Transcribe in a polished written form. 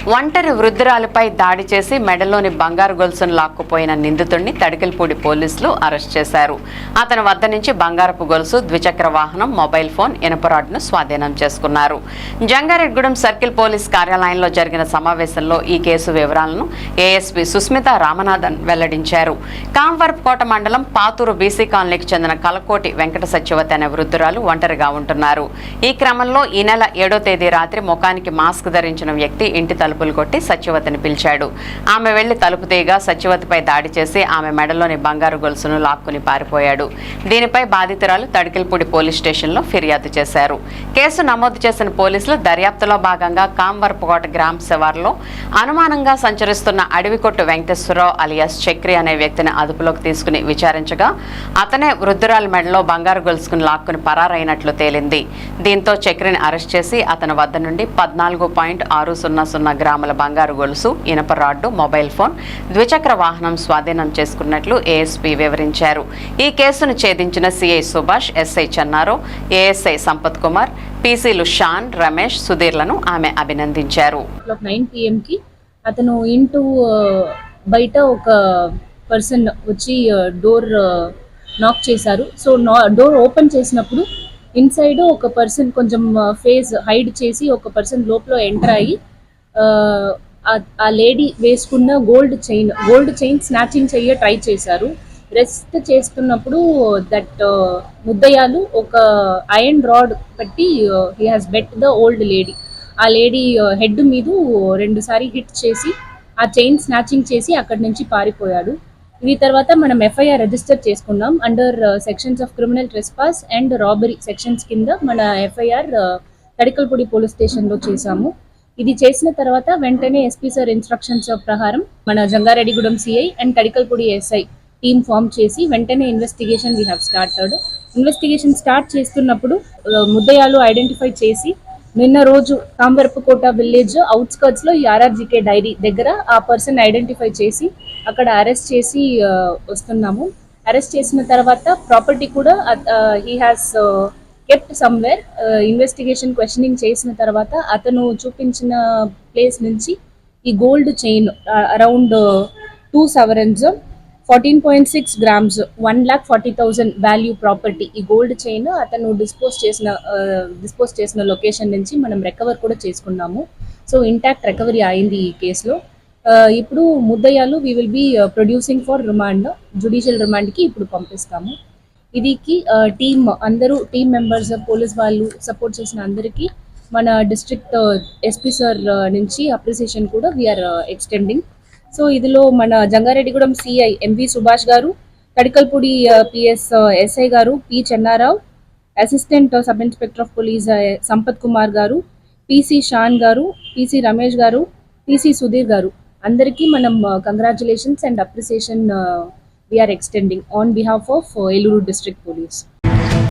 ఒంటరి వృద్ధురాలిపై దాడి చేసి మెడలోని బంగారు గొలుసును లాక్కుపోయిన నిందితుడిని తడికెల్పూడి పోలీసులు అరెస్ట్ చేశారు. అతని వద్ద నుంచి బంగారపు గొలుసు, ద్విచక్ర వాహనం, మొబైల్ ఫోన్, ఇనుప రాడ్ను స్వాధీనం చేసుకున్నారు. జంగారెడ్డిగూడెం సర్కిల్ పోలీస్ కార్యాలయంలో జరిగిన సమావేశంలో ఈ కేసు వివరాలను ఏఎస్పీ సుస్మిత రామనాథన్ వెల్లడించారు. కాంవరపుకోట మండలం పాతూరు బీసీ కాలనీకి చెందిన కలకోటి వెంకట సత్యవతి అనే వృద్ధురాలు ఒంటరిగా ఉంటున్నారు. ఈ క్రమంలో ఈ నెల 7వ తేదీ రాత్రి ముఖానికి మాస్క్ ధరించిన వ్యక్తి ఇంటి తలుపులు కొట్టి సత్యవతిని పిలిచాడు. ఆమె వెళ్లి తలుపు తీయగా సత్యవతిపై దాడి చేసి ఆమె మెడలోని బంగారు గొలుసును లాక్కుని పారిపోయాడు. దీనిపై బాధితురాలు తడికెల్పూడి పోలీస్ స్టేషన్లో ఫిర్యాదు చేశారు. కేసు నమోదు చేసిన పోలీసులు దర్యాప్తులో భాగంగా కాంవరపుకోట గ్రామ శివారులో అనుమానంగా సంచరిస్తున్న అడవికొట్టు వెంకటేశ్వరరావు అలియాస్ చక్రి అనే వ్యక్తిని అదుపులోకి తీసుకుని విచారించగా అతనే వృద్ధురాలి మెడలో బంగారు గొలుసుకుని లాక్కుని పరారైనట్లు తేలింది. దీంతో చక్రిని అరెస్ట్ చేసి అతని వద్ద నుండి 14.600 గ్రాముల బంగారు గొలుసు, ఇనుప రాడ్డు, మొబైల్ ఫోన్, ద్విచక్ర వాహనం స్వాధీనం చేసుకున్నట్లు ఏఎస్పీ వివరించారు. ఈ కేసును ఛేదించిన CI Subhash, SI Chennarao, ASI Sampath Kumar, పీసీలు షాన్, రమేష్, సుధీర్లను ఆమె అభినందించారు. 9 PM కి అతను ఇంటూ బయట ఒక పర్సన్ వచ్చి డోర్ నాక్ చేశారు. సో డోర్ ఓపెన్ చేసినప్పుడు ఇన్సైడ్ ఒక పర్సన్ కొంచెం ఫేస్ హైడ్ చేసి ఒక పర్సన్ లోపల ఎంటర్ అయ్యి ఆ లేడీ వేసుకున్న గోల్డ్ చైన్ స్నాచింగ్ ట్రై చేశారు. రెస్ట్ చేస్తున్నప్పుడు దట్ ముద్దయాలు ఒక ఐరన్ రాడ్ పెట్టి he has beat the old lady. ఆ లేడీ హెడ్ మీద 2 సారి హిట్ చేసి ఆ చైన్ స్నాచింగ్ చేసి అక్కడి నుంచి పారిపోయాడు. ఇది తర్వాత మనం ఎఫ్ఐఆర్ రిజిస్టర్ చేసుకున్నాం. Under sections of criminal trespass and robbery sections కింద మన ఎఫ్ఐఆర్ తడికెల్పూడి పోలీస్ స్టేషన్లో చేశాము. ఇది చేసిన తర్వాత వెంటనే ఎస్పీ సార్ ఇన్స్ట్రక్షన్స్ ప్రకారం మన Jangareddygudem CI and Tadikelpudi SI team form చేసి వెంటనే investigation we have started. Investigation start చేస్తున్నప్పుడు ముద్దయాలు ఐడెంటిఫై చేసి నిన్న రోజు కాంవరపుకోట విలేజ్ అవుట్స్కర్ట్స్ లో ఈ ఆర్ఆర్జీకే డైరీ దగ్గర ఆ పర్సన్ ఐడెంటిఫై చేసి అక్కడ అరెస్ట్ చేసి వస్తున్నాము. అరెస్ట్ చేసిన తర్వాత ప్రాపర్టీ కూడా he has kept somewhere. Investigation questioning చేసిన తర్వాత అతను చూపించిన ప్లేస్ నుంచి ఈ gold chain around 2 sovereigns, 14.6 grams, 1,40,000 value property. ఈ గోల్డ్ చైన్ అతను డిస్పోజ్ చేసిన లొకేషన్ నుంచి మనం రికవర్ కూడా చేసుకున్నాము. సో ఇంటాక్ట్ రికవరీ అయింది ఈ కేసులో. ఇప్పుడు ముద్దయాలు we will be producing for remand, judicial రిమాండ్కి ఇప్పుడు పంపిస్తాము. ఇదికి టీమ్ మెంబర్స్, పోలీస్ వాళ్ళు సపోర్ట్ చేసిన అందరికీ మన డిస్ట్రిక్ట్ ఎస్పీ సార్ నుంచి అప్రిసియేషన్ కూడా వీఆర్ ఎక్స్టెండింగ్. సో ఇందులో మన Jangareddygudem CI MV Subhash garu, Tadikelpudi PS SI garu P Chennarao, assistant sub inspector of police Sampath Kumar garu, PC Shan గారు, పీసీ రమేష్ గారు, పీసీ సుధీర్ గారు అందరికీ మనం congratulations and appreciation we're extending on behalf of Eluru district police.